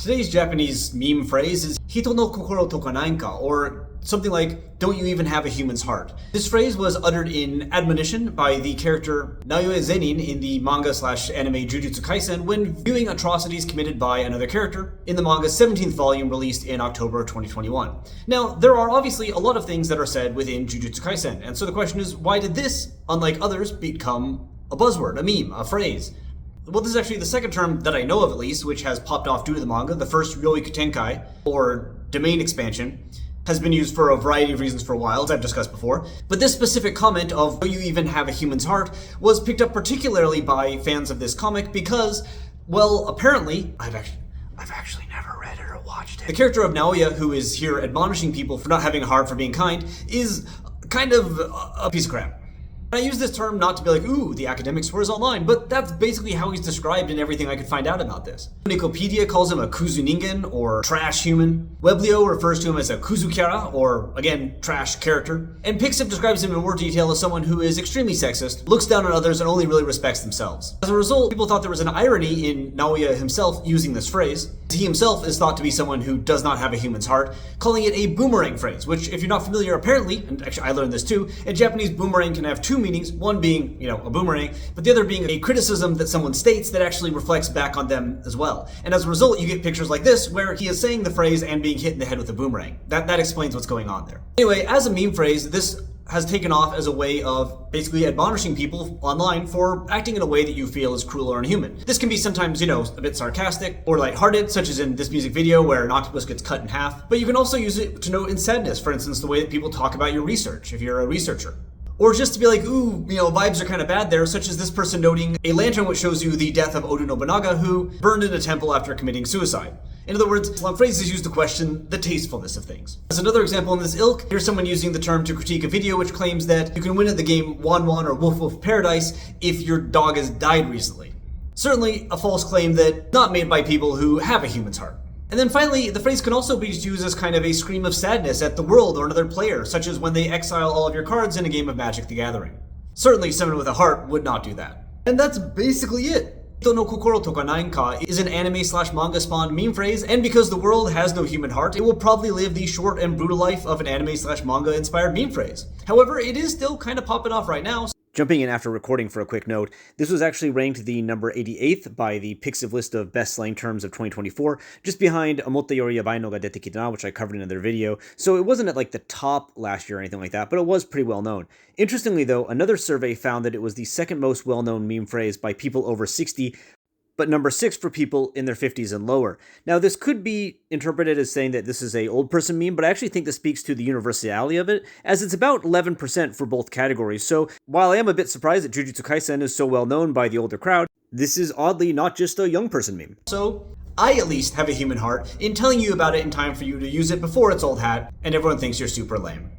Today's Japanese meme phrase is 人の心とかないんか, or something like, don't you even have a human's heart? This phrase was uttered in admonition by the character Naoya Zenin in the manga/anime Jujutsu Kaisen when viewing atrocities committed by another character in the manga's 17th volume released in October 2021. Now, there are obviously a lot of things that are said within Jujutsu Kaisen, and so the question is, why did this, unlike others, become a buzzword, a meme, a phrase? Well, this is actually the second term that I know of, at least, which has popped off due to the manga. The first, Ryoiku Tenkai, or domain expansion, has been used for a variety of reasons for a while, as I've discussed before. But this specific comment of, do you even have a human's heart, was picked up particularly by fans of this comic because, well, apparently, I've actually never read it or watched it. The character of Naoya, who is here admonishing people for not having a heart, for being kind, is kind of a piece of crap. I use this term not to be like, ooh, the academic swears online, but that's basically how he's described in everything I could find out about this. Wikipedia calls him a kuzu ningen, or trash human. Weblio refers to him as a kuzu kyara, or, again, trash character. And Pixiv describes him in more detail as someone who is extremely sexist, looks down on others, and only really respects themselves. As a result, people thought there was an irony in Naoya himself using this phrase. He himself is thought to be someone who does not have a human's heart, calling it a boomerang phrase, which, if you're not familiar, apparently, and actually I learned this too, in Japanese, boomerang can have two meanings, one being, a boomerang, but the other being a criticism that someone states that actually reflects back on them as well. And as a result, you get pictures like this, where he is saying the phrase and being hit in the head with a boomerang. That explains what's going on there. Anyway, as a meme phrase, this has taken off as a way of basically admonishing people online for acting in a way that you feel is cruel or inhuman. This can be sometimes, a bit sarcastic or lighthearted, such as in this music video where an octopus gets cut in half, but you can also use it to note in sadness, for instance, the way that people talk about your research, if you're a researcher. Or just to be like, ooh, vibes are kind of bad there, such as this person noting a lantern which shows you the death of Oda Nobunaga, who burned in a temple after committing suicide. In other words, slang phrases used to question the tastefulness of things. As another example in this ilk, here's someone using the term to critique a video which claims that you can win at the game Wan Wan or Woof Woof Paradise if your dog has died recently. Certainly a false claim that not made by people who have a human's heart. And then finally, the phrase can also be used as kind of a scream of sadness at the world or another player, such as when they exile all of your cards in a game of Magic the Gathering. Certainly someone with a heart would not do that. And that's basically it. 人の心とかないんか is an anime/manga spawned meme phrase, and because the world has no human heart, it will probably live the short and brutal life of an anime/manga inspired meme phrase. However, it is still kind of popping off right now. Jumping in after recording for a quick note, this was actually ranked the number 88th by the Pixiv list of best slang terms of 2024, just behind Amotta yori yabai no ga dete kita na, which I covered in another video, so it wasn't at like the top last year or anything like that, but it was pretty well known. Interestingly though, another survey found that it was the second most well-known meme phrase by people over 60, but number 6 for people in their 50s and lower. Now, this could be interpreted as saying that this is a old person meme, but I actually think this speaks to the universality of it, as it's about 11% for both categories. So, while I am a bit surprised that Jujutsu Kaisen is so well known by the older crowd, this is oddly not just a young person meme. So, I at least have a human heart in telling you about it in time for you to use it before it's old hat, and everyone thinks you're super lame.